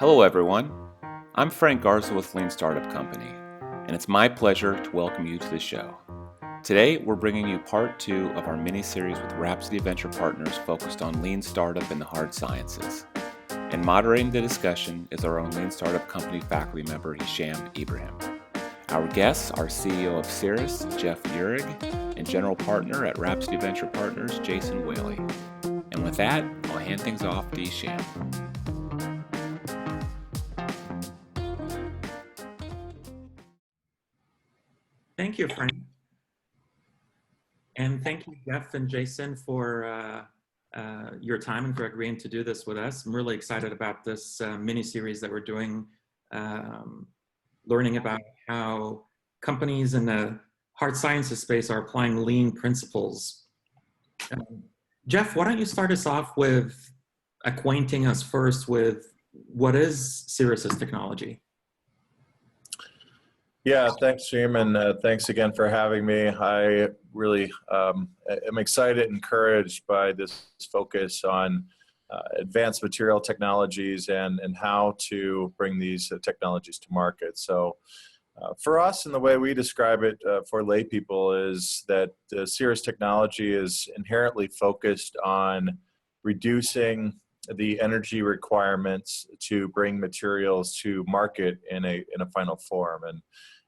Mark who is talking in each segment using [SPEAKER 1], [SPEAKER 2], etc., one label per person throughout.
[SPEAKER 1] Hello, everyone. I'm Frank Garza with Lean Startup Company, and it's my pleasure to welcome you to the show. Today, we're bringing you part two of our mini-series with Rhapsody Venture Partners focused on lean startup and the hard sciences. And moderating the discussion is our own Lean Startup Company faculty member, Hisham Ibrahim. Our guests are CEO of Cirrus, Jeff Uhrig, and General Partner at Rhapsody Venture Partners, Jason Whaley. And with that, I'll hand things off to Hisham.
[SPEAKER 2] Thank you, Frank. And thank you, Jeff and Jason, for your time and for agreeing to do this with us. I'm really excited about this mini-series that we're doing, learning about how companies in the hard sciences space are applying lean principles. Jeff, why don't you start us off with acquainting us first with what is Cirrus's technology?
[SPEAKER 3] Yeah, thanks, Jim, and thanks again for having me. I really am excited and encouraged by this focus on advanced material technologies and how to bring these technologies to market. So for us, and the way we describe it for lay people, is that the Cirrus technology is inherently focused on reducing the energy requirements to bring materials to market in a final form.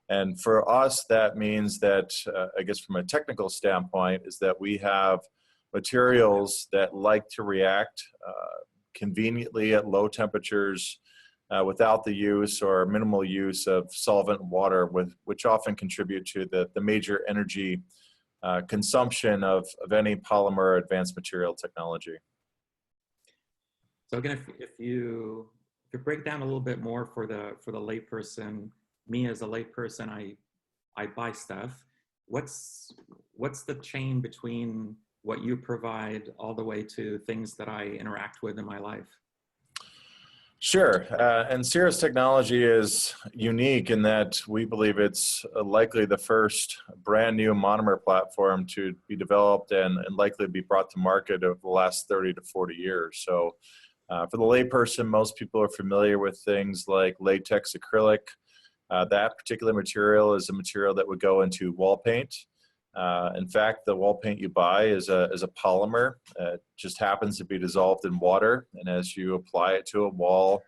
[SPEAKER 3] And for us, that means that, I guess from a technical standpoint, is that we have materials that like to react conveniently at low temperatures without the use or minimal use of solvent water, which often contribute to the major energy consumption of any polymer or advanced material technology.
[SPEAKER 2] So again, if you break down a little bit more for the layperson, me as a layperson, I buy stuff. What's the chain between what you provide all the way to things that I interact with in my life?
[SPEAKER 3] Sure, and Cirrus technology is unique in that we believe it's likely the first brand new monomer platform to be developed and likely be brought to market over the last 30 to 40 years. So for the layperson, most people are familiar with things like latex acrylic. That particular material is a material that would go into wall paint. In fact, the wall paint you buy is a polymer. It just happens to be dissolved in water, and as you apply it to a wall,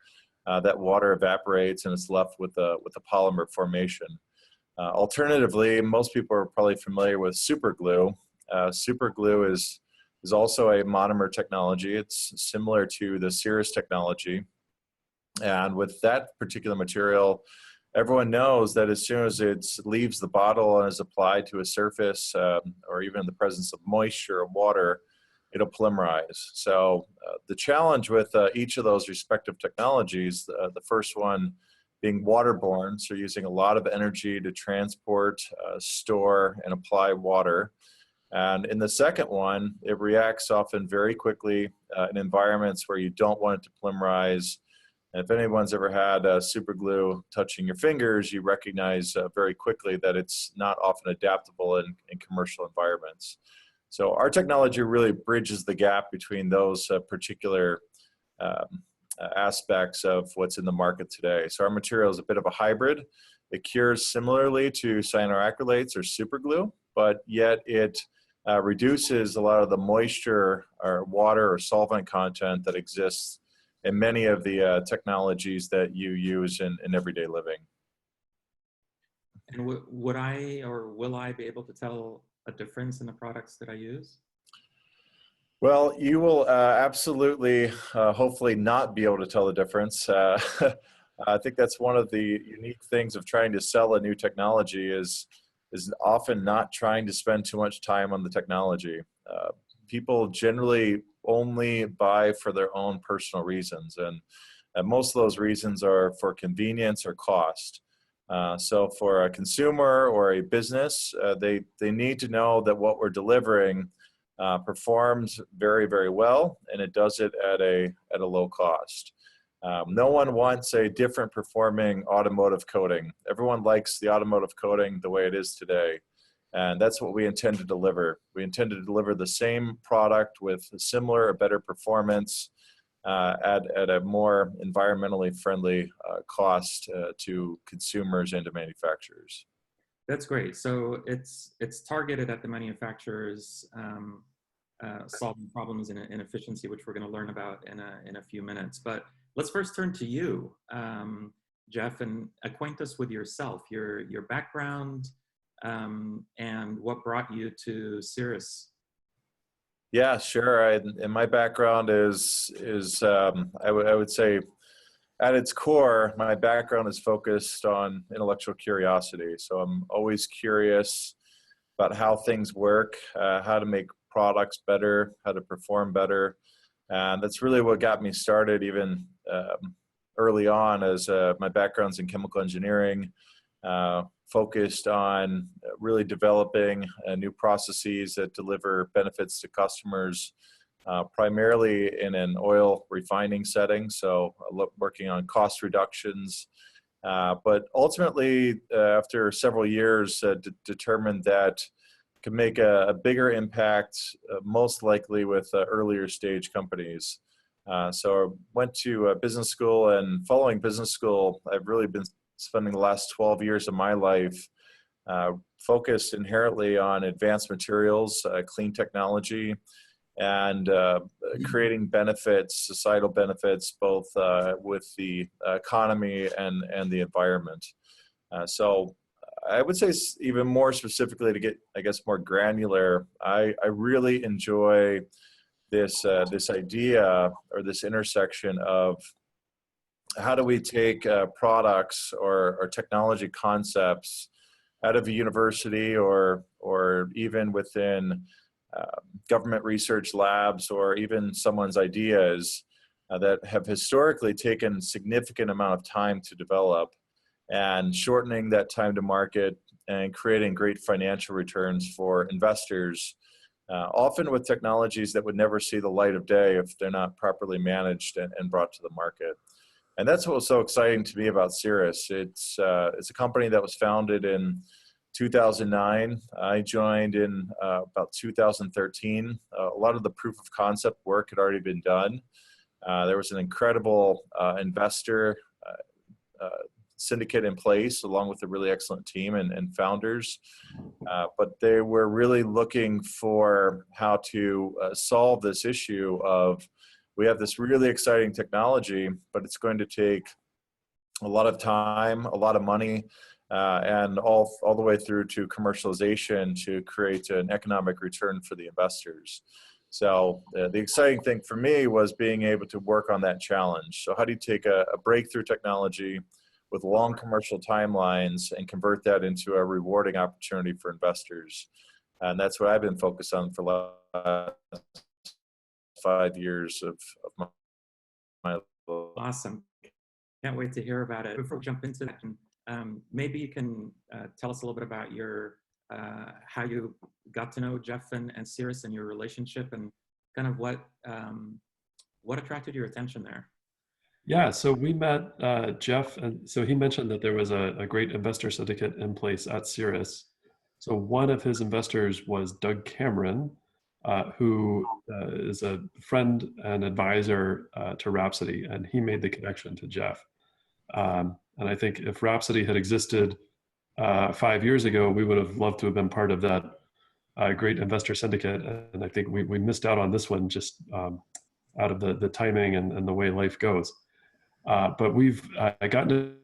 [SPEAKER 3] that water evaporates and it's left with a polymer formation. Alternatively, most people are probably familiar with super glue. Super glue is also a monomer technology. It's similar to the Cirrus technology, and with that particular material, everyone knows that as soon as it leaves the bottle and is applied to a surface, or even in the presence of moisture or water, it'll polymerize. So the challenge with each of those respective technologies, the first one being waterborne, so using a lot of energy to transport, store, and apply water. And in the second one, it reacts often very quickly in environments where you don't want it to polymerize. And if anyone's ever had super glue touching your fingers, you recognize very quickly that it's not often adaptable in commercial environments. So our technology really bridges the gap between those particular aspects of what's in the market today. So our material is a bit of a hybrid. It cures similarly to cyanoacrylates or super glue, but yet it reduces a lot of the moisture or water or solvent content that exists in many of the technologies that you use in everyday living.
[SPEAKER 2] And would I or will I be able to tell a difference in the products that I use?
[SPEAKER 3] Well, you will absolutely, hopefully not be able to tell the difference. I think that's one of the unique things of trying to sell a new technology is often not trying to spend too much time on the technology. People generally only buy for their own personal reasons, and most of those reasons are for convenience or cost. So for a consumer or a business, they need to know that what we're delivering performs very, very well, and it does it at a low cost. No one wants a different performing automotive coating. Everyone likes the automotive coating the way it is today. And that's what we intend to deliver. We intend to deliver the same product with similar or better performance at a more environmentally friendly cost to consumers and to manufacturers.
[SPEAKER 2] That's great. So it's targeted at the manufacturers solving problems in efficiency, which we're going to learn about in a few minutes. But let's first turn to you, Jeff, and acquaint us with yourself, your background, and what brought you to Cirrus.
[SPEAKER 3] Yeah, sure. And my background is I would say at its core, my background is focused on intellectual curiosity. So I'm always curious about how things work, how to make products better, how to perform better. And that's really what got me started even early on, as my background's in chemical engineering, focused on really developing new processes that deliver benefits to customers, primarily in an oil refining setting. So working on cost reductions, but ultimately after several years determined that could make a bigger impact, most likely with earlier stage companies. So I went to business school, and following business school, I've really been spending the last 12 years of my life focused inherently on advanced materials, clean technology, and creating benefits, societal benefits, both with the economy and the environment. So I would say even more specifically, to get, I guess, more granular, I really enjoy this idea, or this intersection of how do we take products or technology concepts out of a university or even within government research labs, or even someone's ideas that have historically taken significant amount of time to develop, and shortening that time to market and creating great financial returns for investors, often with technologies that would never see the light of day if they're not properly managed and brought to the market. And that's what was so exciting to me about Cirrus. It's a company that was founded in 2009. I joined in about 2013. A lot of the proof of concept work had already been done. There was an incredible investor syndicate in place, along with a really excellent team and founders. But they were really looking for how to solve this issue of, we have this really exciting technology, but it's going to take a lot of time, a lot of money, and all the way through to commercialization to create an economic return for the investors. So the exciting thing for me was being able to work on that challenge. So how do you take a breakthrough technology with long commercial timelines and convert that into a rewarding opportunity for investors? And that's what I've been focused on for the last 5 years of my life.
[SPEAKER 2] Awesome. Can't wait to hear about it. Before we jump into that, maybe you can tell us a little bit about your how you got to know Jeff and Cirrus, and your relationship, and kind of what attracted your attention there.
[SPEAKER 4] Yeah, so we met Jeff, and so he mentioned that there was a great investor syndicate in place at Cirrus. So one of his investors was Doug Cameron, who is a friend and advisor to Rhapsody, and he made the connection to Jeff. And I think if Rhapsody had existed 5 years ago, we would have loved to have been part of that great investor syndicate. And I think we missed out on this one just out of the timing and the way life goes. But we've gotten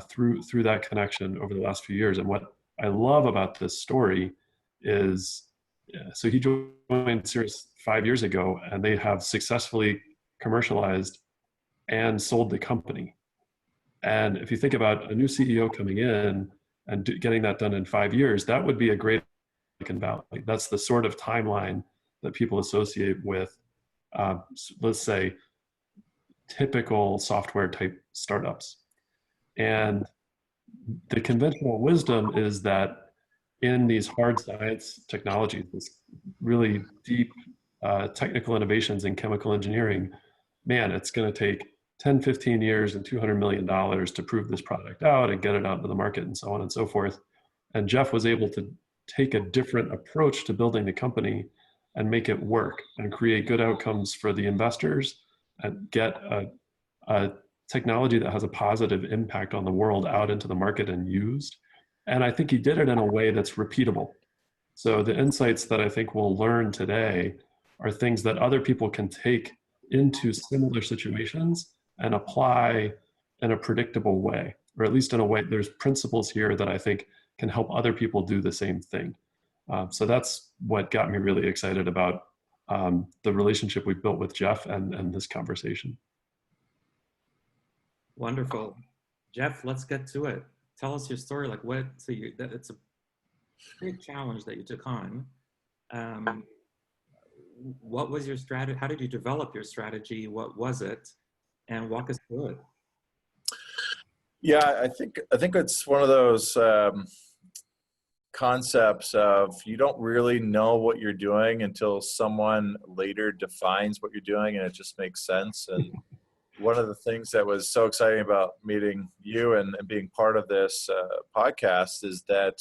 [SPEAKER 4] through that connection over the last few years. And what I love about this story is, so he joined Cirrus 5 years ago, and they have successfully commercialized and sold the company. And if you think about a new CEO coming in and getting that done in 5 years, that would be a great Silicon Valley. That's the sort of timeline that people associate with, let's say, typical software type startups. And the conventional wisdom is that in these hard science technologies, this really deep technical innovations in chemical engineering, man, it's going to take 10, 15 years and $200 million to prove this product out and get it out into the market and so on and so forth. And Jeff was able to take a different approach to building the company and make it work and create good outcomes for the investors and get a technology that has a positive impact on the world out into the market and used. And I think he did it in a way that's repeatable. So the insights that I think we'll learn today are things that other people can take into similar situations and apply in a predictable way, or at least in a way, there's principles here that I think can help other people do the same thing. So that's what got me really excited about the relationship we've built with Jeff and this conversation.
[SPEAKER 2] Wonderful. Jeff, let's get to it. Tell us your story. Like what, so you, that it's a big challenge that you took on. What was your strategy? How did you develop your strategy? What was it? And walk us through it.
[SPEAKER 3] Yeah, I think it's one of those concepts of you don't really know what you're doing until someone later defines what you're doing, and it just makes sense. And one of the things that was so exciting about meeting you and being part of this podcast is that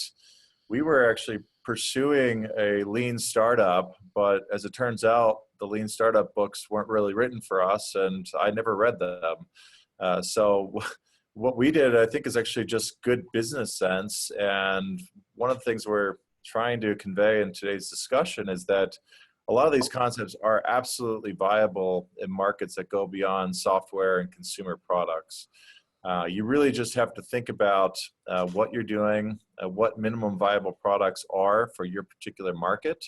[SPEAKER 3] we were actually pursuing a lean startup, but as it turns out, the lean startup books weren't really written for us, and I never read them. So what we did, I think, is actually just good business sense. And one of the things we're trying to convey in today's discussion is that a lot of these concepts are absolutely viable in markets that go beyond software and consumer products. You really just have to think about what you're doing, what minimum viable products are for your particular market,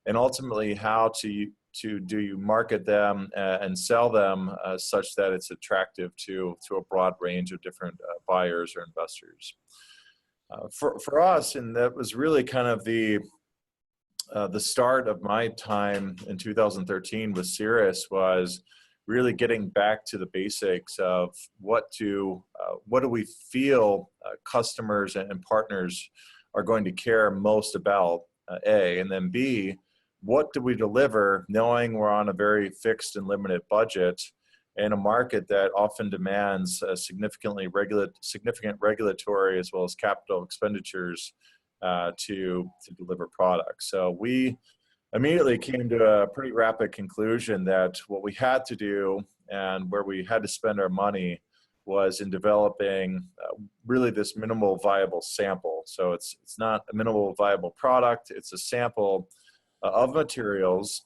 [SPEAKER 3] and ultimately how do you market them and sell them such that it's attractive to a broad range of different buyers or investors. For us, and that was really kind of the start of my time in 2013 with Cirrus, was really getting back to the basics of what do we feel customers and partners are going to care most about, A, and then B, what do we deliver knowing we're on a very fixed and limited budget in a market that often demands significant regulatory as well as capital expenditures to deliver products. So we immediately came to a pretty rapid conclusion that what we had to do and where we had to spend our money was in developing really this minimal viable sample. So it's not a minimal viable product, it's a sample of materials.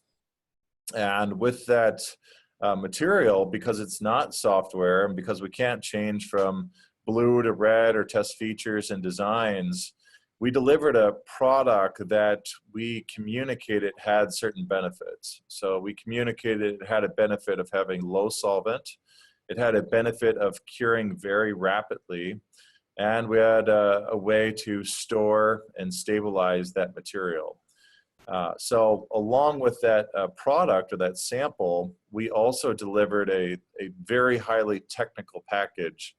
[SPEAKER 3] And with that material, because it's not software and because we can't change from blue to red or test features and designs, we delivered a product that we communicated had certain benefits. So we communicated it had a benefit of having low solvent, it had a benefit of curing very rapidly, and we had a way to store and stabilize that material. So along with that product or that sample, we also delivered a very highly technical package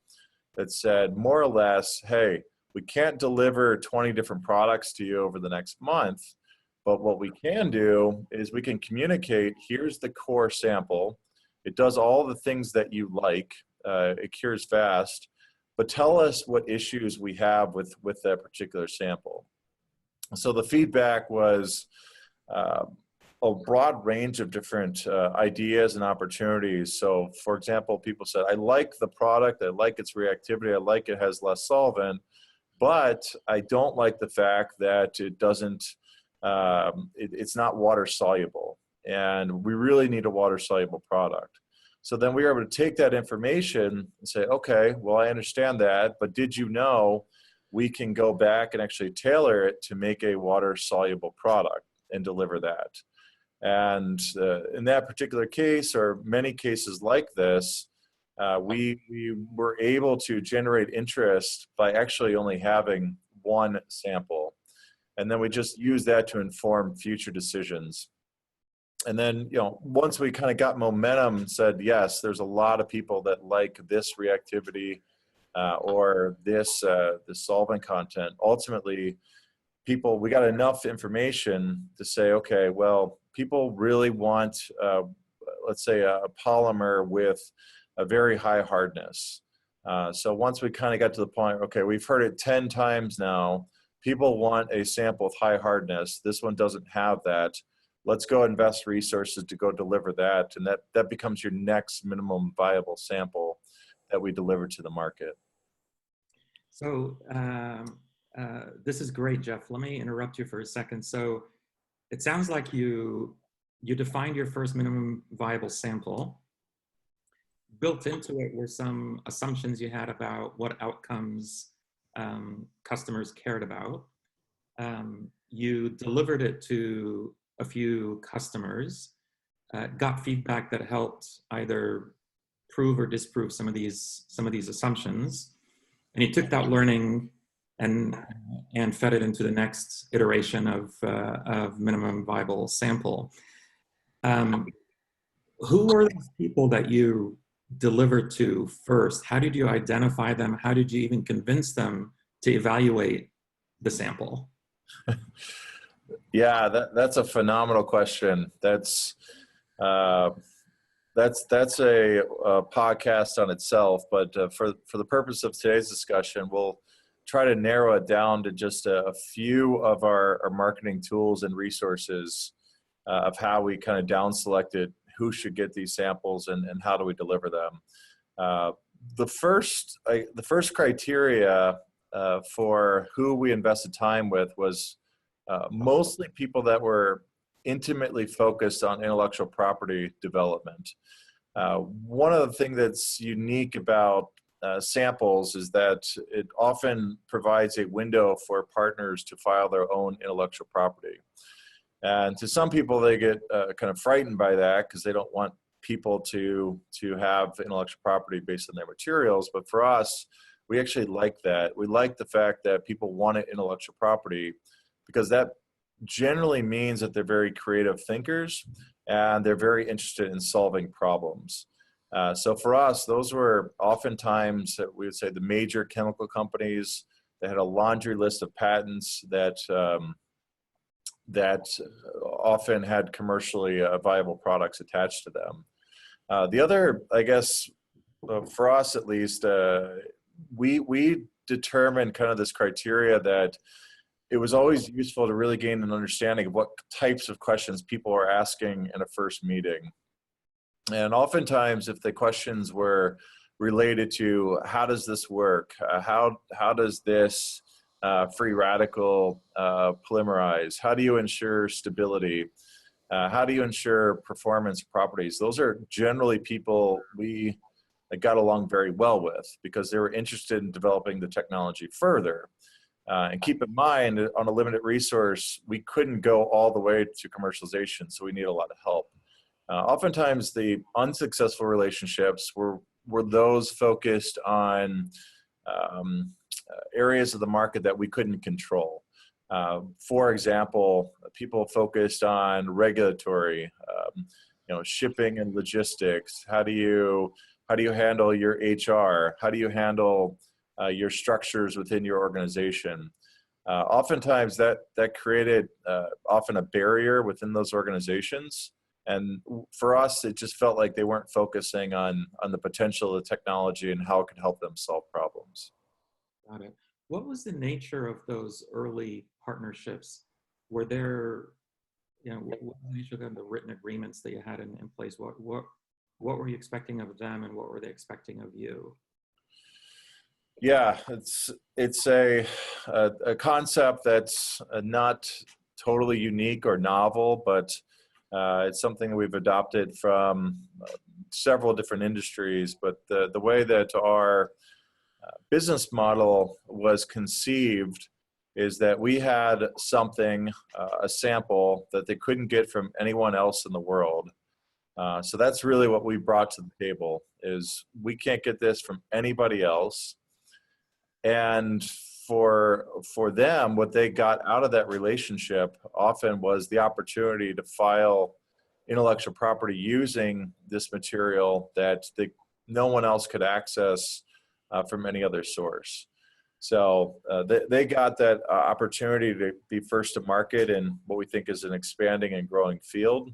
[SPEAKER 3] that said more or less, hey, we can't deliver 20 different products to you over the next month, but what we can do is we can communicate, here's the core sample. It does all the things that you like. It cures fast, but tell us what issues we have with that particular sample. So the feedback was a broad range of different ideas and opportunities. So for example, people said, I like the product, I like its reactivity, I like it has less solvent, but I don't like the fact that it doesn't, it's not water soluble. And we really need a water soluble product. So then we were able to take that information and say, okay, well, I understand that, but did you know we can go back and actually tailor it to make a water soluble product and deliver that? And in that particular case, or many cases like this, we were able to generate interest by actually only having one sample. And then we just use that to inform future decisions. And then, once we kind of got momentum and said, yes, there's a lot of people that like this reactivity or this solvent content, ultimately, we got enough information to say, okay, well, people really want, let's say, a polymer with a very high hardness. So once we kind of got to the point, okay, we've heard it 10 times now, people want a sample with high hardness. This one doesn't have that. let's go invest resources to go deliver that. And that becomes your next minimum viable sample that we deliver to the market.
[SPEAKER 2] So this is great, Jeff. Let me interrupt you for a second. So it sounds like you defined your first minimum viable sample. Built into it were some assumptions you had about what outcomes customers cared about. You delivered it to a few customers, got feedback that helped either prove or disprove some of these assumptions, and you took that learning and fed it into the next iteration of minimum viable sample. Who were those people that you delivered to first? How did you identify them? How did you even convince them to evaluate the sample?
[SPEAKER 3] Yeah, that's a phenomenal question. That's a podcast on itself. But for the purpose of today's discussion, we'll try to narrow it down to just a few of our marketing tools and resources of how we kind of down selected who should get these samples and how do we deliver them. The first criteria for who we invested time with was mostly people that were intimately focused on intellectual property development. One of the things that's unique about samples is that it often provides a window for partners to file their own intellectual property. And to some people, they get kind of frightened by that because they don't want people to have intellectual property based on their materials. But for us, we actually like that. We like the fact that people wanted intellectual property because that generally means that they're very creative thinkers and they're very interested in solving problems. So for us, those were oftentimes, we would say, the major chemical companies that had a laundry list of patents that often had commercially viable products attached to them. The other, I guess, for us at least, we determined kind of this criteria that it was always useful to really gain an understanding of what types of questions people are asking in a first meeting. And oftentimes, if the questions were related to how does this work, how does this free radical polymerize, how do you ensure stability, how do you ensure performance properties, those are generally people we got along very well with because they were interested in developing the technology further. And keep in mind, on a limited resource, we couldn't go all the way to commercialization, so we need a lot of help. Oftentimes, the unsuccessful relationships were those focused on areas of the market that we couldn't control. For example, people focused on regulatory, shipping and logistics. How do you handle your HR? How do you handle your structures within your organization? Oftentimes that created often a barrier within those organizations. And for us, it just felt like they weren't focusing on the potential of the technology and how it could help them solve problems.
[SPEAKER 2] Got it. What was the nature of those early partnerships? Were there, what was the nature of the written agreements that you had in place? What were you expecting of them, and what were they expecting of you?
[SPEAKER 3] Yeah, it's a concept that's not totally unique or novel, but it's something we've adopted from several different industries. But the way that our business model was conceived is that we had something, a sample that they couldn't get from anyone else in the world. So that's really what we brought to the table, is we can't get this from anybody else. And for them, what they got out of that relationship often was the opportunity to file intellectual property using this material that no one else could access from any other source. So they got that opportunity to be first to market in what we think is an expanding and growing field.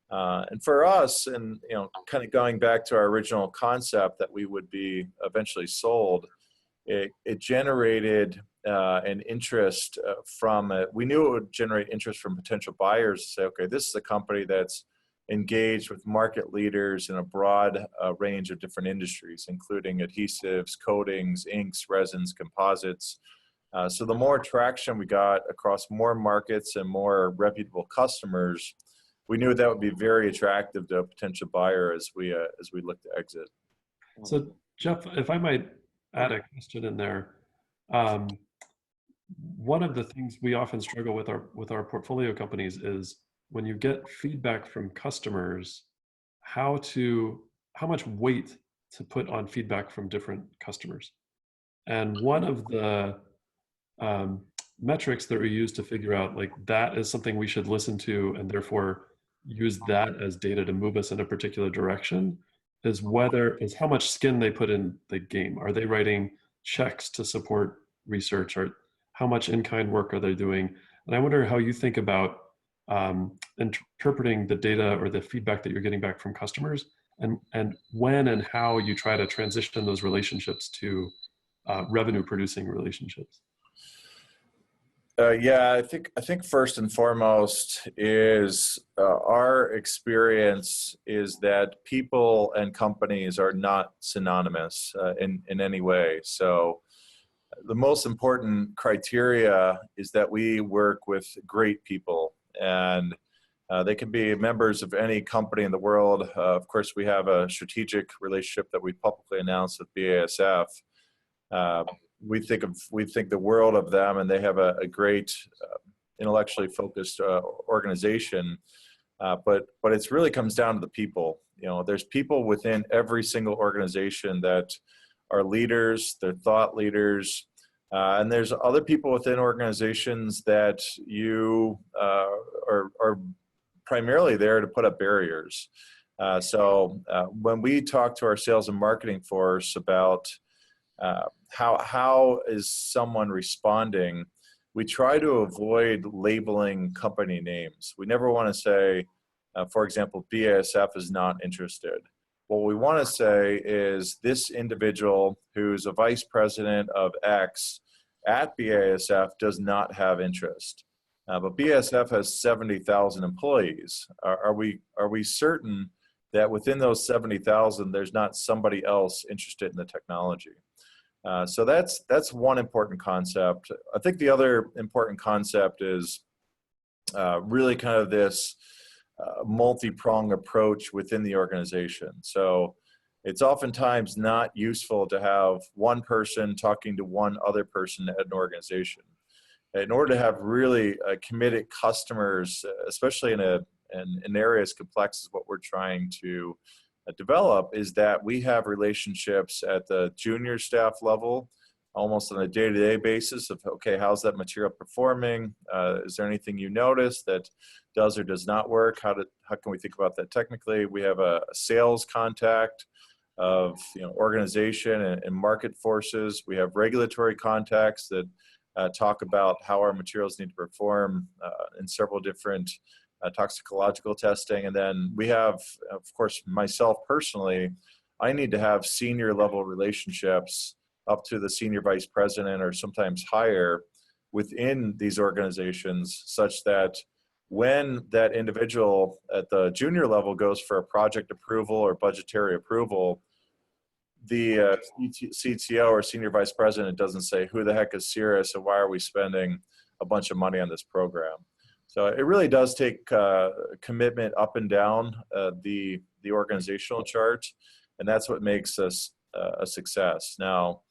[SPEAKER 3] And for us, and kind of going back to our original concept that we would be eventually sold, it generated an interest from it. We knew it would generate interest from potential buyers to say, okay, this is a company that's engaged with market leaders in a broad range of different industries, including adhesives, coatings, inks, resins, composites. So the more traction we got across more markets and more reputable customers, we knew that would be very attractive to a potential buyer as we look to exit.
[SPEAKER 4] So Jeff, if I might add a question in there, one of the things we often struggle with our portfolio companies is when you get feedback from customers, how much weight to put on feedback from different customers. And one of the metrics that we use to figure out like that is something we should listen to and therefore use that as data to move us in a particular direction is how much skin they put in the game. Are they writing checks to support research, or how much in-kind work are they doing? And I wonder how you think about interpreting the data or the feedback that you're getting back from customers, and when and how you try to transition those relationships to revenue-producing relationships.
[SPEAKER 3] Yeah, I think first and foremost is our experience is that people and companies are not synonymous in any way. So the most important criteria is that we work with great people, and they can be members of any company in the world. Of course, we have a strategic relationship that we publicly announced with BASF. We think the world of them, and they have a great intellectually focused organization. But it really comes down to the people. You know, there's people within every single organization that are leaders, they're thought leaders, and there's other people within organizations that you are primarily there to put up barriers. So when we talk to our sales and marketing force about how is someone responding, we try to avoid labeling company names. We never want to say, for example, BASF is not interested. What we want to say is this individual who's a vice president of X at BASF does not have interest. But BASF has 70,000 employees. Are we certain that within those 70,000, there's not somebody else interested in the technology? So that's one important concept. I think the other important concept is really kind of this multi-pronged approach within the organization. So it's oftentimes not useful to have one person talking to one other person at an organization. In order to have really committed customers, especially in an area as complex as what we're trying to develop, is that we have relationships at the junior staff level, almost on a day-to-day basis of, okay, how's that material performing? Is there anything you notice that does or does not work? How can we think about that technically? We have a sales contact of organization and market forces. We have regulatory contacts that talk about how our materials need to perform in several different toxicological testing. And then we have, of course, myself personally, I need to have senior level relationships up to the senior vice president or sometimes higher within these organizations, such that when that individual at the junior level goes for a project approval or budgetary approval, the CTO or senior vice president doesn't say, who the heck is Cirrus and why are we spending a bunch of money on this program? So it really does take commitment up and down the organizational chart, and that's what makes us a success. Now,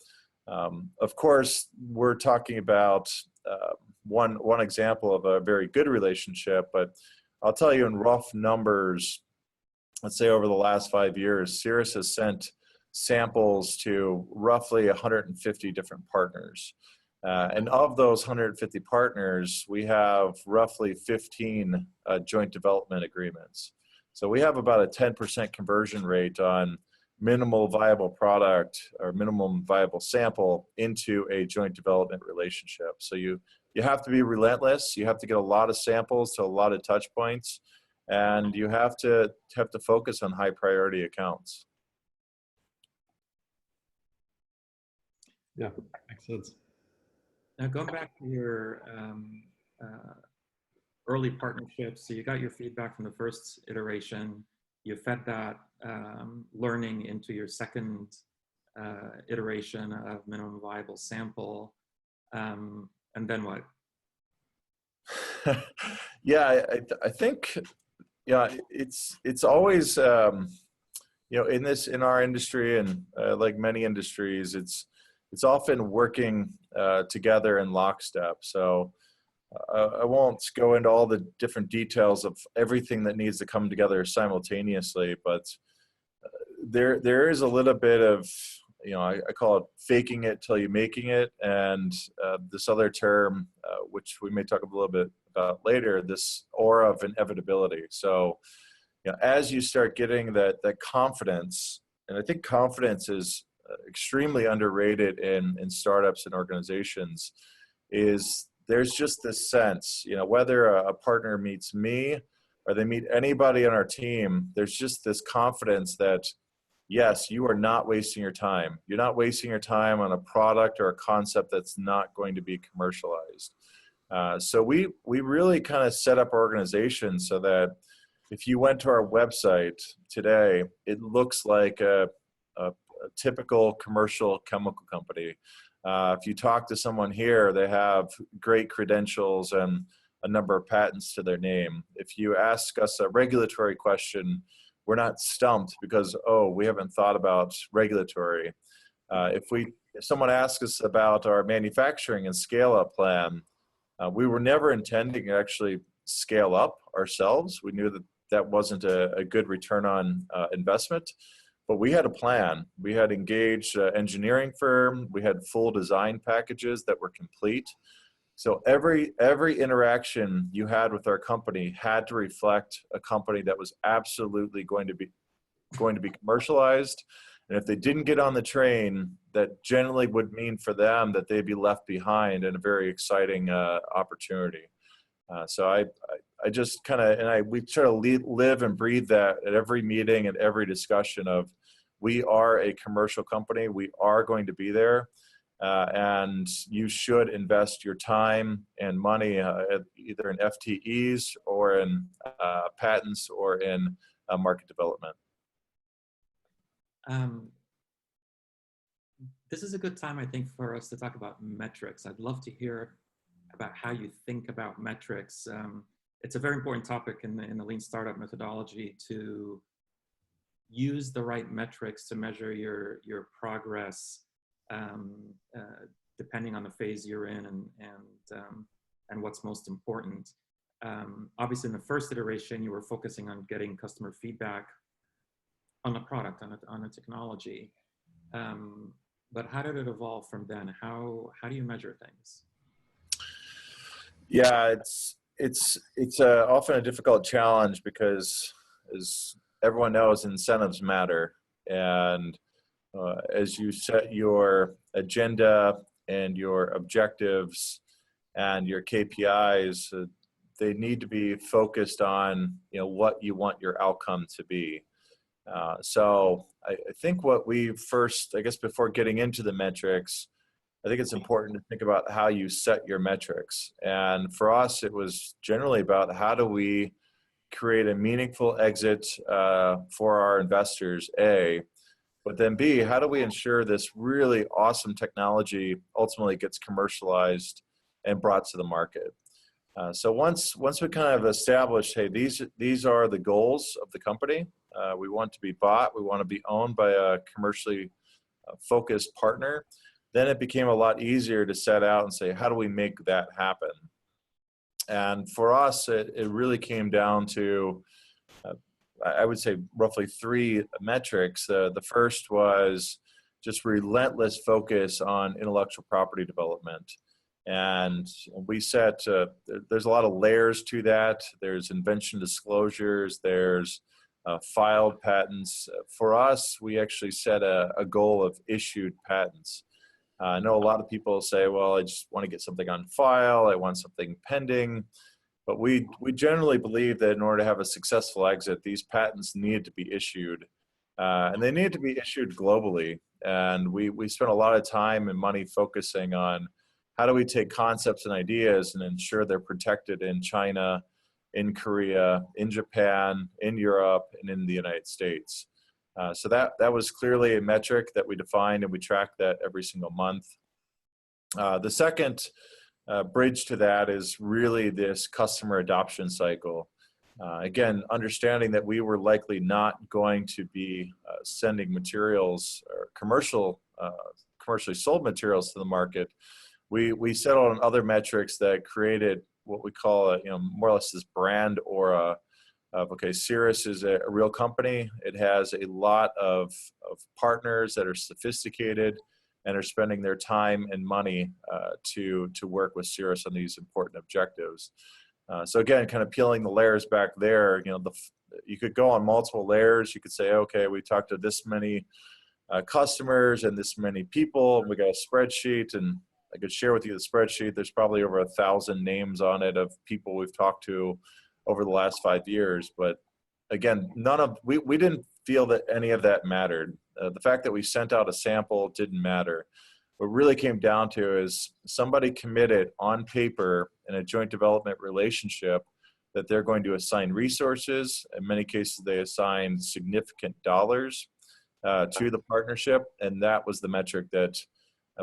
[SPEAKER 3] of course, we're talking about one example of a very good relationship, but I'll tell you in rough numbers, let's say over the last 5 years, Cirrus has sent samples to roughly 150 different partners. And of those 150 partners, we have roughly 15 joint development agreements. So we have about a 10% conversion rate on minimal viable product or minimum viable sample into a joint development relationship. So you have to be relentless. You have to get a lot of samples to a lot of touch points, and you have to focus on high priority accounts.
[SPEAKER 4] Yeah, makes sense.
[SPEAKER 2] Now, going back to your early partnerships, so you got your feedback from the first iteration, you fed that learning into your second iteration of minimum viable sample, and then what?
[SPEAKER 3] Yeah, I think, yeah, it's always, in our industry and like many industries, it's often working together in lockstep. So I won't go into all the different details of everything that needs to come together simultaneously, but there is a little bit of, I call it faking it till you making it, and this other term, which we may talk a little bit about later, this aura of inevitability. So, as you start getting that confidence, and I think confidence is extremely underrated in startups and organizations, is there's just this sense, whether a partner meets me or they meet anybody on our team, there's just this confidence that, yes, you are not wasting your time. You're not wasting your time on a product or a concept that's not going to be commercialized. So we really kind of set up our organization so that if you went to our website today, it looks like a typical commercial chemical company. If you talk to someone here, they have great credentials and a number of patents to their name. If you ask us a regulatory question, we're not stumped because, oh, we haven't thought about regulatory. If someone asks us about our manufacturing and scale-up plan, we were never intending to actually scale up ourselves. We knew that that wasn't a good return on investment, but we had a plan. We had engaged an engineering firm. We had full design packages that were complete. So every interaction you had with our company had to reflect a company that was absolutely going to be commercialized. And if they didn't get on the train, that generally would mean for them that they'd be left behind in a very exciting opportunity. So I just kind of, and we try to live and breathe that at every meeting and every discussion of, we are a commercial company. We are going to be there. And you should invest your time and money either in FTEs or in patents or in market development.
[SPEAKER 2] This is a good time, I think, for us to talk about metrics. I'd love to hear about how you think about metrics. It's a very important topic in the lean startup methodology to use the right metrics to measure your progress, depending on the phase you're in and what's most important. Obviously, in the first iteration, you were focusing on getting customer feedback on the product, on the technology. But how did it evolve from then? How do you measure things?
[SPEAKER 3] Yeah, it's often a difficult challenge because, as everyone knows, incentives matter. And as you set your agenda and your objectives and your KPIs, they need to be focused on what you want your outcome to be. So I think what we first, I guess, before getting into the metrics, I think it's important to think about how you set your metrics. And for us, it was generally about how do we create a meaningful exit for our investors, A, but then B, how do we ensure this really awesome technology ultimately gets commercialized and brought to the market? So once we kind of established, hey, these are the goals of the company. We want to be bought. We want to be owned by a commercially focused partner. Then it became a lot easier to set out and say, how do we make that happen? And for us, it really came down to, I would say, roughly 3 metrics. The first was just relentless focus on intellectual property development. And we set, there's a lot of layers to that. There's invention disclosures, there's filed patents. For us, we actually set a goal of issued patents. I know a lot of people say, well, I just want to get something on file, I want something pending. But we generally believe that in order to have a successful exit, these patents need to be issued. And they need to be issued globally. And we spent a lot of time and money focusing on how do we take concepts and ideas and ensure they're protected in China, in Korea, in Japan, in Europe, and in the United States. So that was clearly a metric that we defined, and we track that every single month. The second bridge to that is really this customer adoption cycle. Again, understanding that we were likely not going to be sending materials or commercially sold materials to the market, we settled on other metrics that created what we call more or less this brand aura of, okay, Cirrus is a real company. It has a lot of partners that are sophisticated and are spending their time and money to work with Cirrus on these important objectives. So again, kind of peeling the layers back there, you could go on multiple layers. You could say, okay, we talked to this many customers and this many people, and we got a spreadsheet, and I could share with you the spreadsheet. There's probably over 1,000 names on it of people we've talked to over the last 5 years. But again, we didn't feel that any of that mattered. The fact that we sent out a sample didn't matter. What really came down to is somebody committed on paper in a joint development relationship that they're going to assign resources. In many cases, they assigned significant dollars to the partnership, and that was the metric that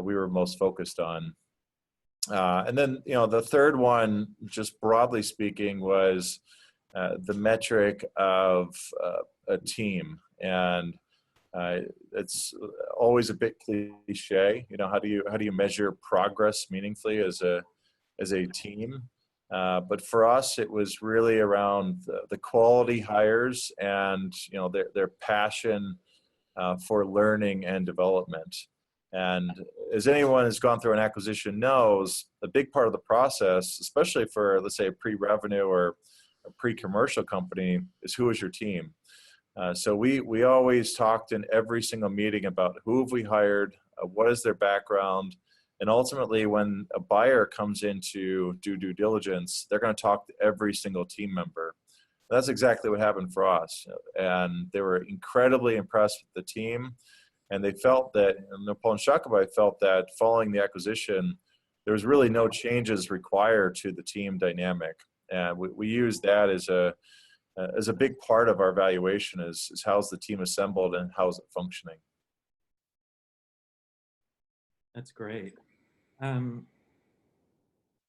[SPEAKER 3] we were most focused on. And then, the third one, just broadly speaking, was the metric of a team. And it's always a bit cliche. How do you measure progress meaningfully as a team? But for us, it was really around the quality hires and their passion for learning and development. And as anyone who's gone through an acquisition knows, a big part of the process, especially for, let's say, a pre-revenue or a pre-commercial company, is who is your team. So we always talked in every single meeting about who have we hired, what is their background, and ultimately when a buyer comes in to do due diligence, they're going to talk to every single team member. That's exactly what happened for us. And they were incredibly impressed with the team. And they felt that, Paul and Shakabai felt that following the acquisition, there was really no changes required to the team dynamic. And we used that as a big part of our evaluation is how's the team assembled and how's it functioning.
[SPEAKER 2] That's great.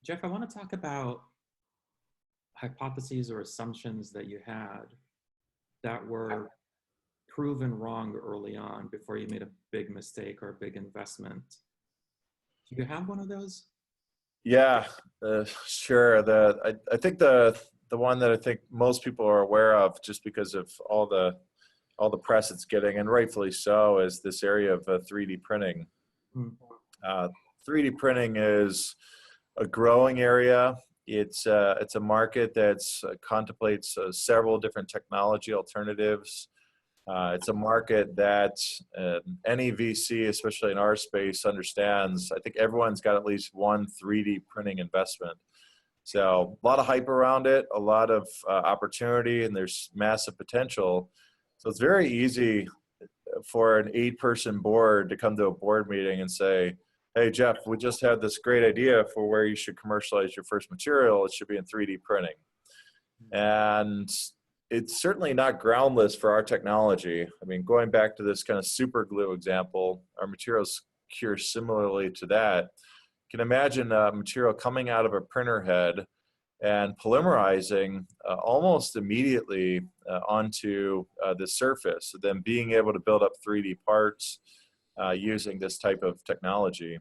[SPEAKER 2] Jeff, I want to talk about hypotheses or assumptions that you had that were proven wrong early on before you made a big mistake or a big investment. Do you have one of those?
[SPEAKER 3] Yeah, sure. I think the one that I think most people are aware of, just because of all the press it's getting, and rightfully so, is this area of 3D printing. 3D printing is a growing area. It's a market that contemplates several different technology alternatives. It's a market that any VC, especially in our space, understands. I think everyone's got at least one 3D printing investment. So a lot of hype around it, a lot of opportunity, and there's massive potential. So it's very easy for an 8-person board to come to a board meeting and say, hey, Jeff, we just had this great idea for where you should commercialize your first material. It should be in 3D printing. And it's certainly not groundless for our technology. I mean, going back to this kind of super glue example, our materials cure similarly to that. You can imagine a material coming out of a printer head and polymerizing almost immediately onto the surface, then being able to build up 3D parts using this type of technology.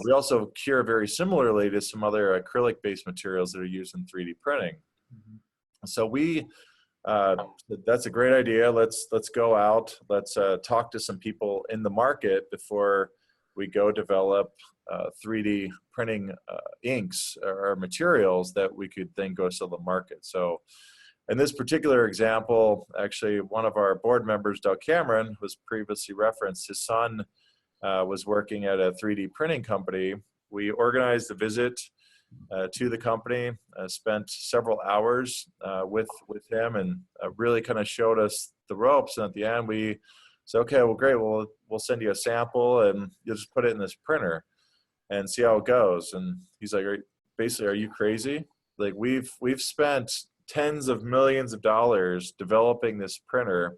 [SPEAKER 3] We also cure very similarly to some other acrylic-based materials that are used in 3D printing. So that's a great idea. Let's go out. Let's talk to some people in the market before we go develop 3D printing inks or materials that we could then go sell the market. So in this particular example, actually one of our board members, Doug Cameron, was previously referenced. His son was working at a 3D printing company. We organized a visit to the company, spent several hours with him, and really kind of showed us the ropes. And at the end, we So, okay, well, great. Well, we'll send you a sample and you'll just put it in this printer and see how it goes. And he's like, basically, are you crazy? Like we've spent tens of millions of dollars developing this printer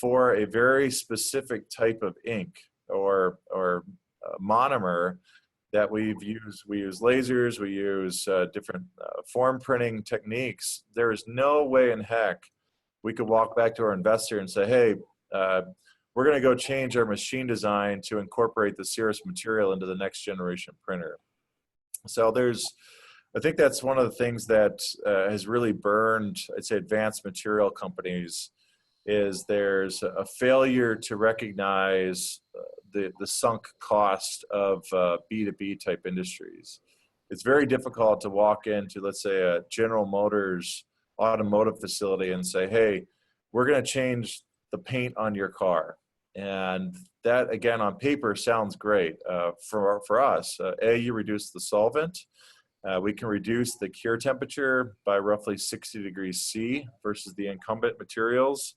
[SPEAKER 3] for a very specific type of ink or monomer that we've used. We use lasers, we use different form printing techniques. There is no way in heck we could walk back to our investor and say, hey, we're going to go change our machine design to incorporate the Cirrus material into the next generation printer. So I think that's one of the things that has really burned, I'd say, advanced material companies, is there's a failure to recognize the sunk cost of B2B type industries. It's very difficult to walk into, let's say, a General Motors automotive facility and say, hey, we're going to change the paint on your car. And that, again, on paper sounds great. For us, you reduce the solvent. We can reduce the cure temperature by roughly 60 degrees C versus the incumbent materials.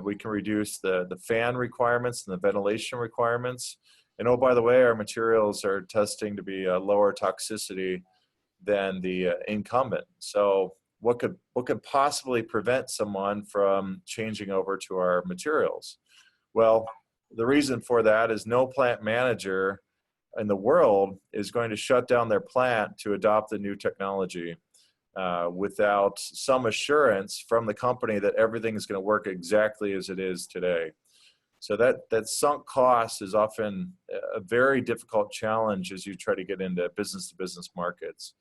[SPEAKER 3] We can reduce the fan requirements and the ventilation requirements. And oh, by the way, our materials are testing to be a lower toxicity than the incumbent. So what could possibly prevent someone from changing over to our materials? Well, the reason for that is no plant manager in the world is going to shut down their plant to adopt the new technology without some assurance from the company that everything is going to work exactly as it is today. So that sunk cost is often a very difficult challenge as you try to get into business-to-business markets.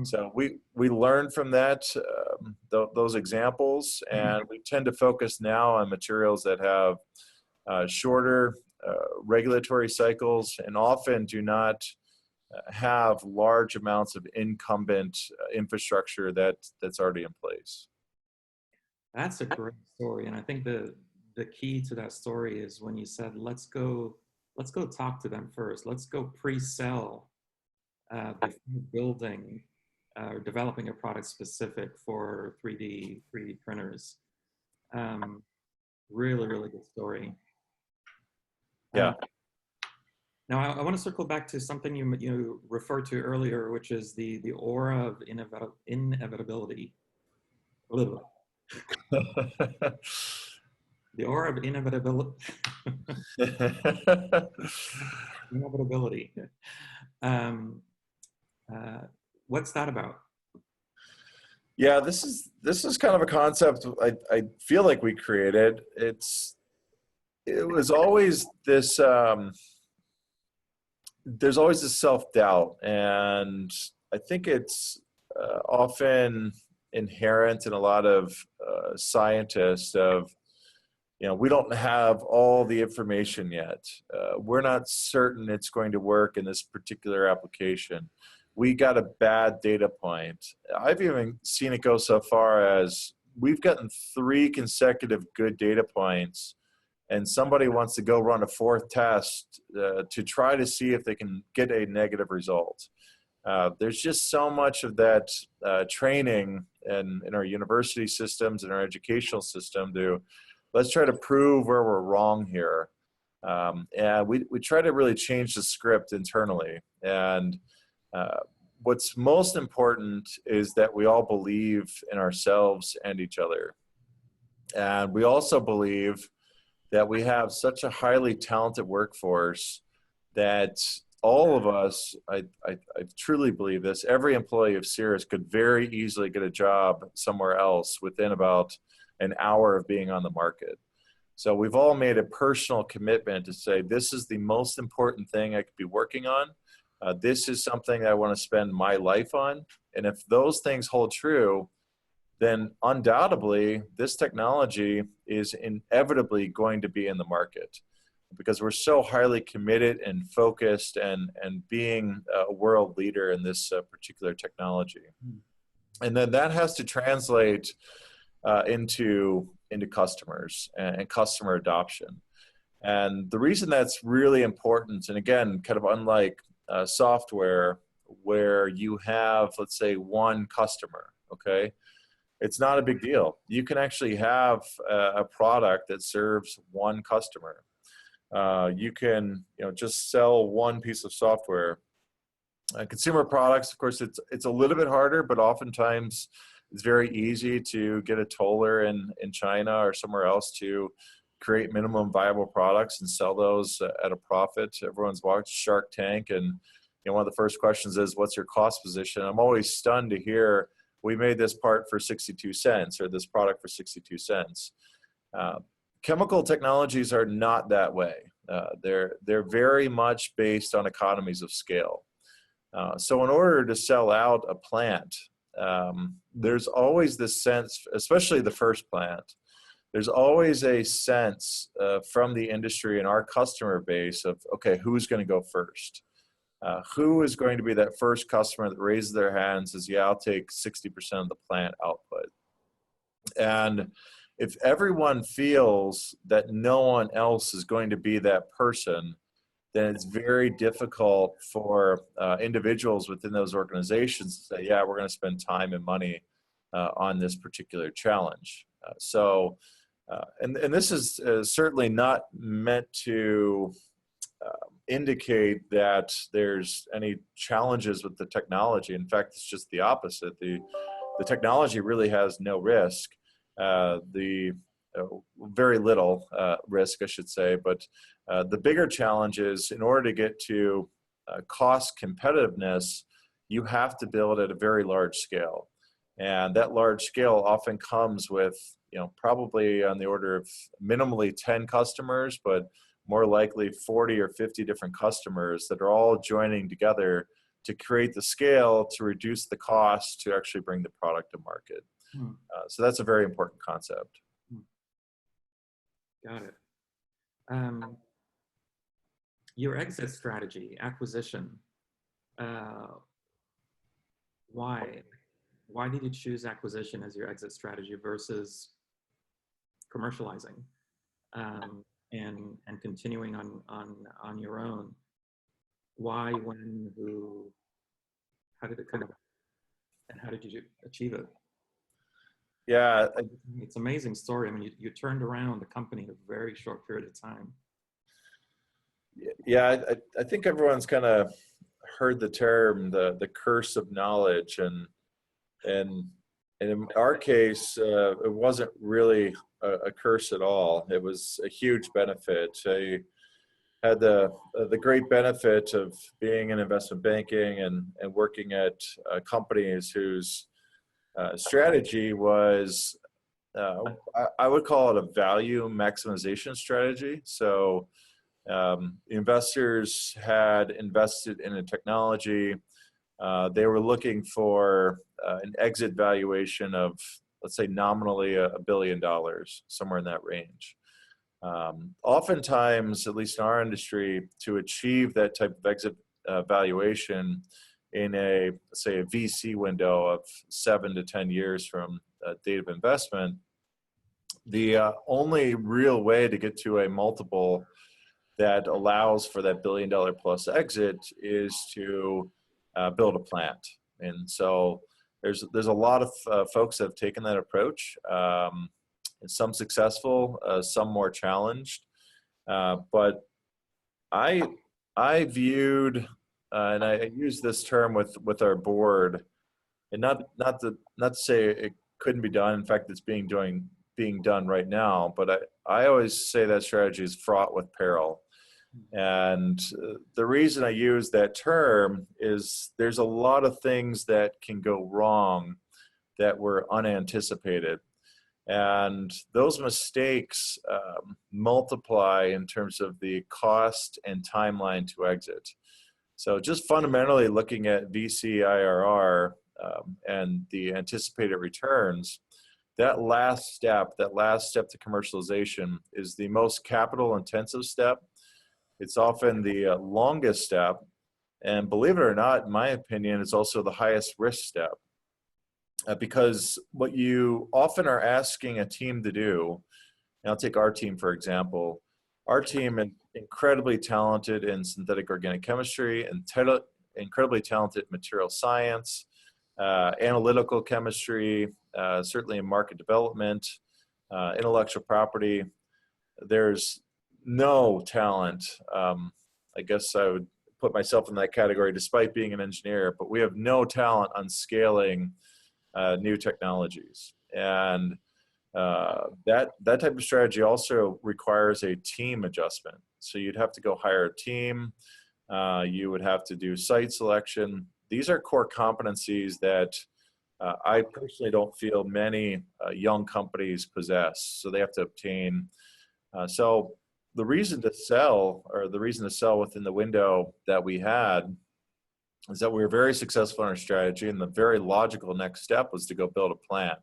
[SPEAKER 3] So we learn from that, those examples, and we tend to focus now on materials that have shorter regulatory cycles and often do not have large amounts of incumbent infrastructure that's already in place.
[SPEAKER 2] That's a great story, and I think the key to that story is when you said, let's go talk to them first. Let's go pre-sell before building or developing a product specific for 3D printers. Really, really good story.
[SPEAKER 3] Yeah.
[SPEAKER 2] Now I want to circle back to something you referred to earlier, which is the aura of inevitability. The aura of inevitability. Inevitability. What's that about?
[SPEAKER 3] Yeah, this is kind of a concept I feel like we created. It was always this. There's always this self-doubt, and I think it's often inherent in a lot of scientists of, we don't have all the information yet. We're not certain it's going to work in this particular application. We got a bad data point. I've even seen it go so far as we've gotten 3 consecutive good data points, and somebody wants to go run a 4th test to try to see if they can get a negative result. There's just so much of that training in our university systems and our educational system to let's try to prove where we're wrong here. And we try to really change the script internally. And what's most important is that we all believe in ourselves and each other. And we also believe that we have such a highly talented workforce that all of us, I truly believe this, every employee of Cirrus could very easily get a job somewhere else within about an hour of being on the market. So we've all made a personal commitment to say, this is the most important thing I could be working on. This is something I want to spend my life on. And if those things hold true, then undoubtedly this technology is inevitably going to be in the market because we're so highly committed and focused and being a world leader in this particular technology. And then that has to translate into customers and customer adoption. And the reason that's really important, and again, kind of unlike software where you have, let's say, one customer, okay? it's not a big deal. You can actually have a product that serves one customer. You can, just sell one piece of software. Consumer products, of course, it's a little bit harder, but oftentimes it's very easy to get a toller in China or somewhere else to create minimum viable products and sell those at a profit. Everyone's watched Shark Tank, and one of the first questions is, what's your cost position? I'm always stunned to hear, we made this part for 62 cents or this product for 62 cents. Chemical technologies are not that way. They're very much based on economies of scale. So in order to sell out a plant, there's always this sense, especially the first plant, there's always a sense from the industry and our customer base of, okay, who's going to go first? Who is going to be that first customer that raises their hand and says, yeah, I'll take 60% of the plant output. And if everyone feels that no one else is going to be that person, then it's very difficult for individuals within those organizations to say, yeah, we're going to spend time and money on this particular challenge. And this is certainly not meant to indicate that there's any challenges with the technology. In fact, it's just the opposite. The technology really has no risk. Very little risk, I should say, but the bigger challenge is, in order to get to cost competitiveness, you have to build at a very large scale. And that large scale often comes with, probably on the order of minimally 10 customers, but more likely 40 or 50 different customers that are all joining together to create the scale to reduce the cost to actually bring the product to market. So that's a very important concept.
[SPEAKER 2] Got it. Your exit strategy, acquisition. Why did you choose acquisition as your exit strategy versus commercializing and continuing on your own? Why, when, who? How did it and how did you achieve it?
[SPEAKER 3] Yeah,
[SPEAKER 2] it's an amazing story. I mean, you turned around the company in a very short period of time.
[SPEAKER 3] Yeah, I think everyone's kind of heard the term, the curse of knowledge, and in our case, it wasn't really a curse at all. It was a huge benefit. I had the great benefit of being in investment banking and working at companies whose strategy was, I would call it a value maximization strategy. So investors had invested in a technology. They were looking for an exit valuation of, let's say, nominally $1 billion, somewhere in that range. Oftentimes, at least in our industry, to achieve that type of exit valuation in let's say a VC window of 7 to 10 years from date of investment, the only real way to get to a multiple that allows for that $1 billion plus exit is to build a plant. And so there's a lot of folks that have taken that approach. Some successful, some more challenged. But I viewed, and I use this term with our board, and not to say it couldn't be done. In fact, it's being done right now. But I always say that strategy is fraught with peril. And the reason I use that term is there's a lot of things that can go wrong that were unanticipated. And those mistakes multiply in terms of the cost and timeline to exit. So just fundamentally looking at VC IRR and the anticipated returns, that last step to commercialization is the most capital intensive step. It's often the longest step. And believe it or not, in my opinion, it's also the highest risk step. Because what you often are asking a team to do, and I'll take our team for example, our team is incredibly talented in synthetic organic chemistry and incredibly talented in material science. analytical chemistry, certainly in market development, intellectual property. There's no talent. I guess I would put myself in that category despite being an engineer, but we have no talent on scaling new technologies. And that type of strategy also requires a team adjustment. So you'd have to go hire a team. You would have to do site selection. These are core competencies that I personally don't feel many young companies possess. So they have to obtain. So the reason to sell, or the reason to sell within the window that we had, is that we were very successful in our strategy, and the very logical next step was to go build a plant.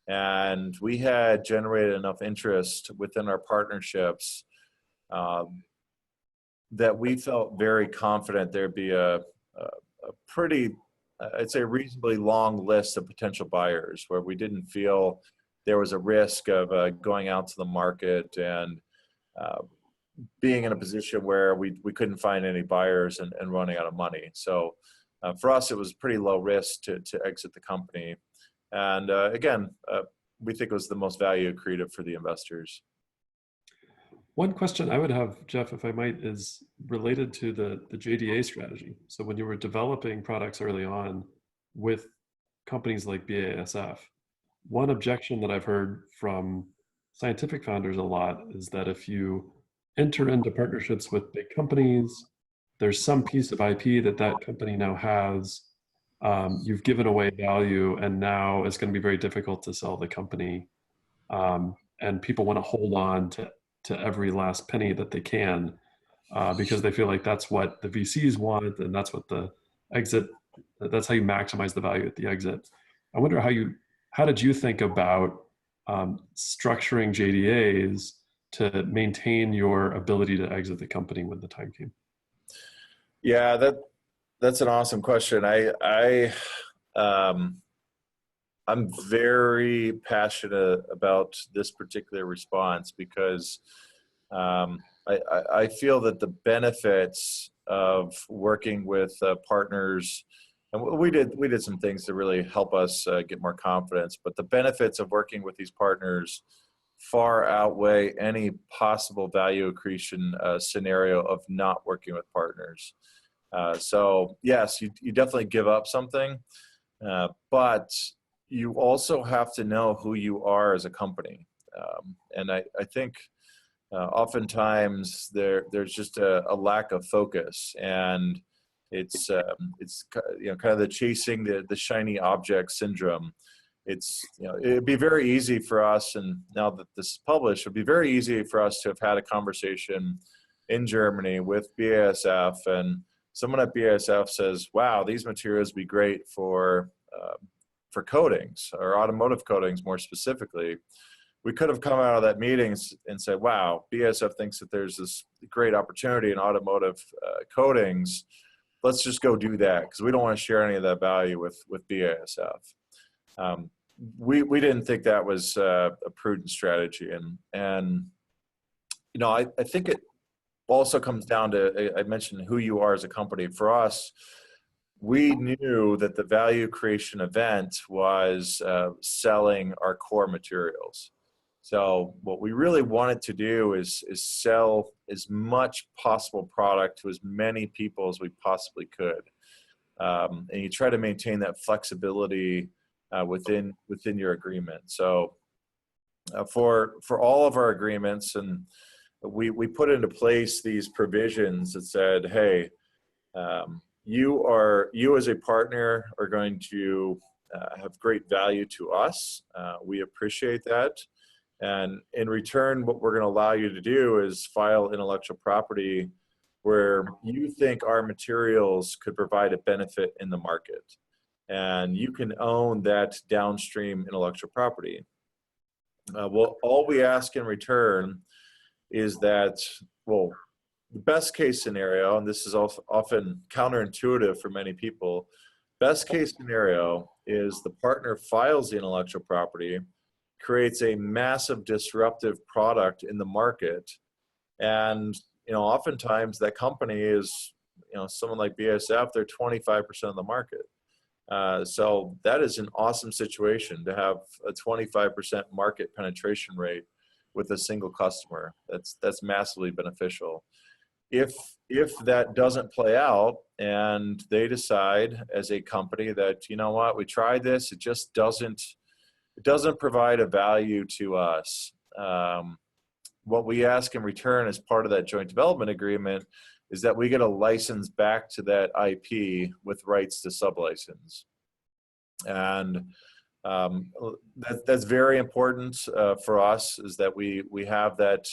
[SPEAKER 3] And we had generated enough interest within our partnerships that we felt very confident there'd be a pretty, I'd say, reasonably long list of potential buyers, where we didn't feel there was a risk of going out to the market and being in a position where we couldn't find any buyers and running out of money. So for us, it was pretty low risk to exit the company. And again, we think it was the most value accretive for the investors.
[SPEAKER 4] One question I would have, Jeff, if I might, is related to the JDA strategy. So when you were developing products early on with companies like BASF, one objection that I've heard from scientific founders a lot is that if you enter into partnerships with big companies, there's some piece of IP that company now has. You've given away value, and now it's going to be very difficult to sell the company. And people want to hold on to every last penny that they can because they feel like that's what the VCs want, and that's what the exit, that's how you maximize the value at the exit. I wonder how did you think about structuring JDAs to maintain your ability to exit the company when the time came?
[SPEAKER 3] Yeah, that's an awesome question. I'm very passionate about this particular response because I feel that the benefits of working with partners, and we did some things to really help us get more confidence, but the benefits of working with these partners far outweigh any possible value accretion scenario of not working with partners. So yes, you definitely give up something, but you also have to know who you are as a company. And I think oftentimes there's just a lack of focus, and it's kind of the chasing the shiny object syndrome. It'd be very easy for us, and now that this is published, it'd be very easy for us to have had a conversation in Germany with BASF, and someone at BASF says, wow, these materials would be great for coatings, or automotive coatings more specifically. We could have come out of that meeting and said, wow, BASF thinks that there's this great opportunity in automotive coatings. Let's just go do that, because we don't want to share any of that value with BASF. We didn't think that was a prudent strategy. And I think it also comes down to, I mentioned who you are as a company. For us, we knew that the value creation event was selling our core materials. So what we really wanted to do is sell as much possible product to as many people as we possibly could. And you try to maintain that flexibility within your agreement. So for all of our agreements, and we put into place these provisions that said, hey, you as a partner are going to have great value to us. We appreciate that. And in return, what we're going to allow you to do is file intellectual property where you think our materials could provide a benefit in the market. And you can own that downstream intellectual property. Well, all we ask in return is that, well, the best case scenario, and this is also often counterintuitive for many people, best case scenario is the partner files the intellectual property, creates a massive disruptive product in the market, and oftentimes that company is someone like BASF, they're 25% of the market. So that is an awesome situation to have a 25% market penetration rate with a single customer. That's massively beneficial. If that doesn't play out and they decide as a company that, you know what, we tried this, it just doesn't provide a value to us. What we ask in return as part of that joint development agreement is that we get a license back to that IP with rights to sublicense. And that's very important for us, is that we have that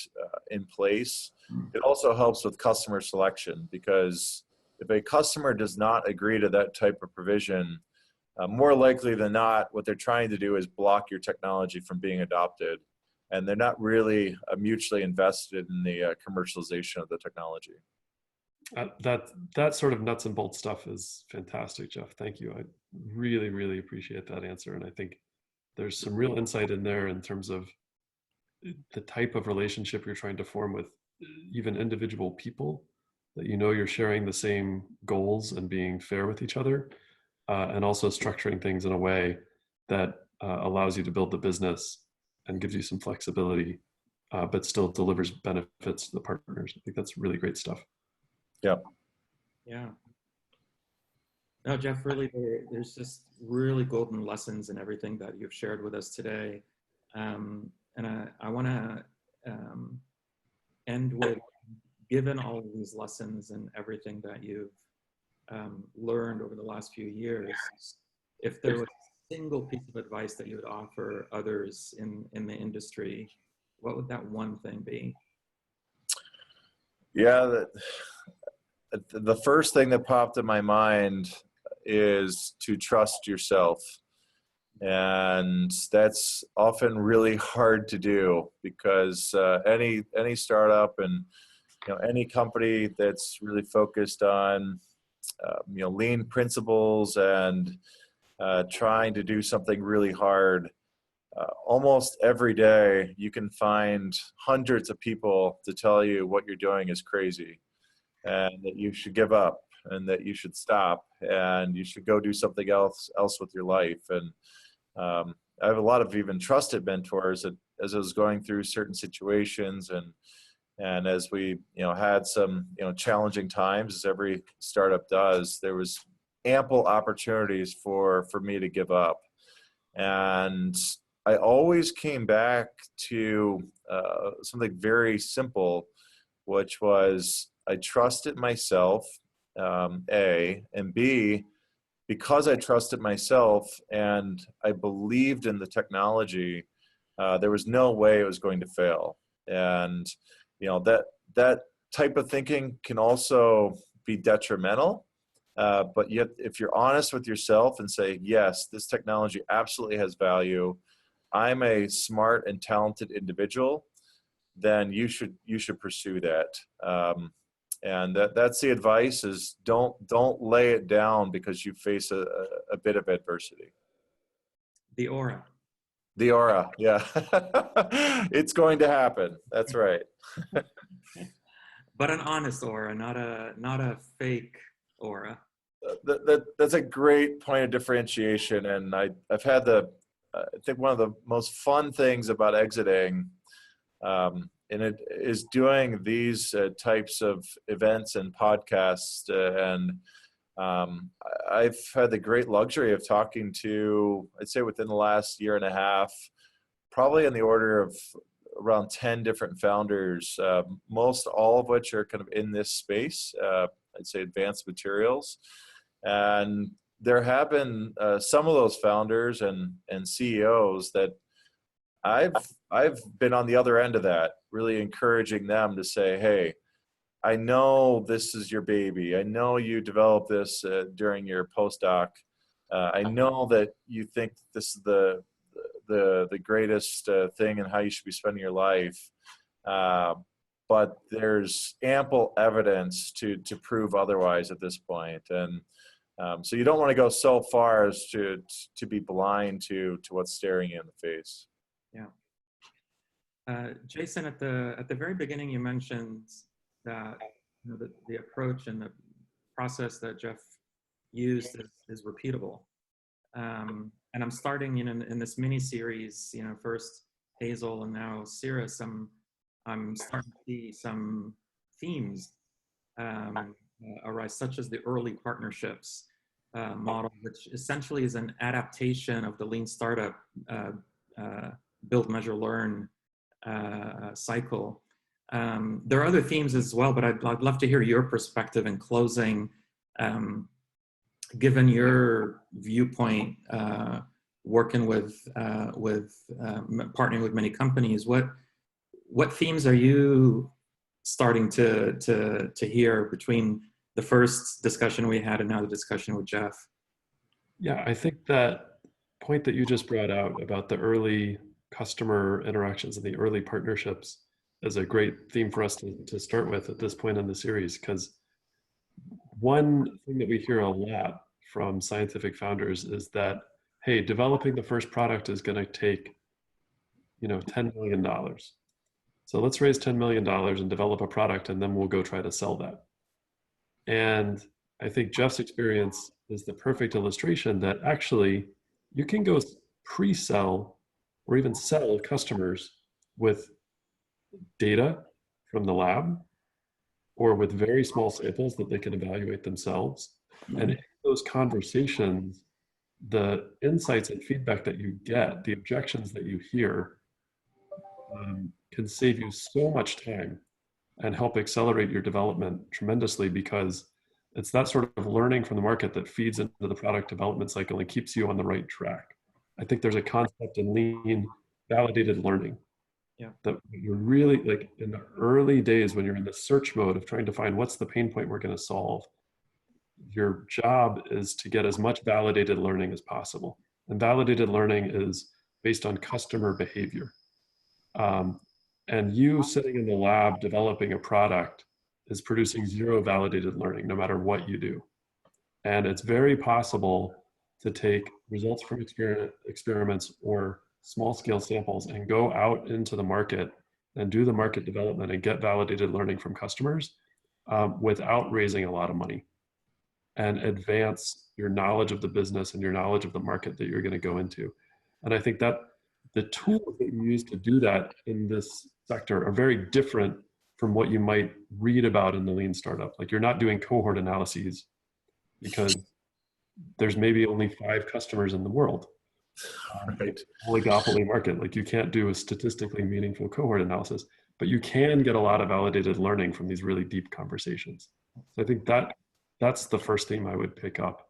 [SPEAKER 3] in place. It also helps with customer selection, because if a customer does not agree to that type of provision, more likely than not, what they're trying to do is block your technology from being adopted, and they're not really mutually invested in the commercialization of the technology.
[SPEAKER 4] That sort of nuts and bolts stuff is fantastic, Jeff. Thank you. I really, really appreciate that answer. And I think there's some real insight in there in terms of the type of relationship you're trying to form with even individual people, that you know you're sharing the same goals and being fair with each other, and also structuring things in a way that allows you to build the business and gives you some flexibility, but still delivers benefits to the partners. I think that's really great stuff.
[SPEAKER 3] Yeah.
[SPEAKER 2] Yeah. No, Jeff, really, there's just really golden lessons in everything that you've shared with us today. And I want to end with, given all of these lessons and everything that you've learned over the last few years, if there was a single piece of advice that you would offer others in the industry, what would that one thing be?
[SPEAKER 3] Yeah, the first thing that popped in my mind is to trust yourself. And that's often really hard to do, because any startup and any company that's really focused on lean principles and trying to do something really hard, almost every day you can find hundreds of people to tell you what you're doing is crazy, and that you should give up, and that you should stop, and you should go do something else with your life. And I have a lot of even trusted mentors that, as I was going through certain situations, and as we had some challenging times, as every startup does, there was ample opportunities for me to give up. And I always came back to something very simple, which was I trusted myself, A, and B, because I trusted myself and I believed in the technology, there was no way it was going to fail. And that type of thinking can also be detrimental. But yet, if you're honest with yourself and say, yes, this technology absolutely has value, I'm a smart and talented individual, then you should pursue that. And that's the advice: is don't lay it down because you face a bit of adversity.
[SPEAKER 2] The aura.
[SPEAKER 3] The aura, yeah. It's going to happen. That's right.
[SPEAKER 2] But an honest aura, not a fake aura.
[SPEAKER 3] That's a great point of differentiation. And I've had I think one of the most fun things about exiting, and it is doing these types of events and podcasts. And I've had the great luxury of talking to, I'd say within the last year and a half, probably in the order of around 10 different founders, most all of which are kind of in this space, I'd say advanced materials. And there have been some of those founders and CEOs that I've been on the other end of that, really encouraging them to say, hey, I know this is your baby. I know you developed this during your postdoc. I know that you think this is the greatest thing and how you should be spending your life. But there's ample evidence to prove otherwise at this point. And so you don't want to go so far as to be blind to what's staring you in the face.
[SPEAKER 2] Yeah. Jason, at the very beginning, you mentioned that the approach and the process that Jeff used is repeatable. And I'm starting in this mini series, first Hazel and now Cirrus. I'm starting to see some themes arise, such as the early partnerships model, which essentially is an adaptation of the lean startup build, measure, learn cycle. There are other themes as well, but I'd love to hear your perspective in closing. Given your viewpoint, working with partnering with many companies, what themes are you starting to hear between the first discussion we had and now the discussion with Jeff?
[SPEAKER 4] Yeah, I think that point that you just brought out about the early customer interactions and the early partnerships is a great theme for us to start with at this point in the series, because one thing that we hear a lot from scientific founders is that, hey, developing the first product is going to take, $10 million. So let's raise $10 million and develop a product, and then we'll go try to sell that. And I think Jeff's experience is the perfect illustration that actually you can go pre-sell or even sell customers with data from the lab or with very small samples that they can evaluate themselves. And in those conversations, the insights and feedback that you get, the objections that you hear, can save you so much time and help accelerate your development tremendously, because it's that sort of learning from the market that feeds into the product development cycle and keeps you on the right track. I think there's a concept in lean, validated learning.
[SPEAKER 2] Yeah.
[SPEAKER 4] That you're really, like, in the early days when you're in the search mode of trying to find what's the pain point we're going to solve, your job is to get as much validated learning as possible. And validated learning is based on customer behavior. And you sitting in the lab developing a product is producing zero validated learning, no matter what you do. And it's very possible to take results from experiments or small scale samples and go out into the market and do the market development and get validated learning from customers without raising a lot of money, and advance your knowledge of the business and your knowledge of the market that you're going to go into. And I think that the tools that you use to do that in this sector are very different from what you might read about in the lean startup. Like, you're not doing cohort analyses because there's maybe only 5 customers in the world.
[SPEAKER 3] Right.
[SPEAKER 4] Oligopoly market. Like, you can't do a statistically meaningful cohort analysis, but you can get a lot of validated learning from these really deep conversations. So I think that's the first theme I would pick up.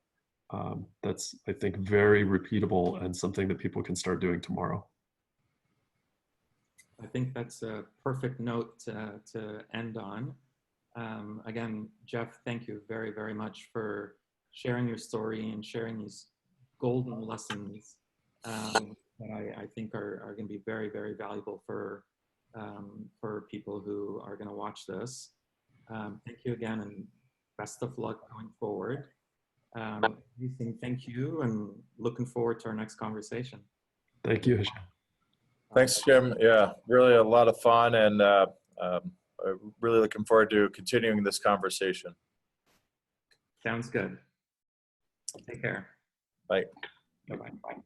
[SPEAKER 4] That's, I think, very repeatable and something that people can start doing tomorrow.
[SPEAKER 2] I think that's a perfect note to end on. Again, Jeff, thank you very, very much for sharing your story and sharing these golden lessons that I think are going to be very, very valuable for people who are going to watch this. Thank you again, and best of luck going forward. Thank you, and looking forward to our next conversation.
[SPEAKER 4] Thank you, Hisham.
[SPEAKER 3] Thanks, Jim. Yeah, really a lot of fun, and really looking forward to continuing this conversation.
[SPEAKER 2] Sounds good. Take care.
[SPEAKER 3] Bye.
[SPEAKER 2] Bye-bye. Bye.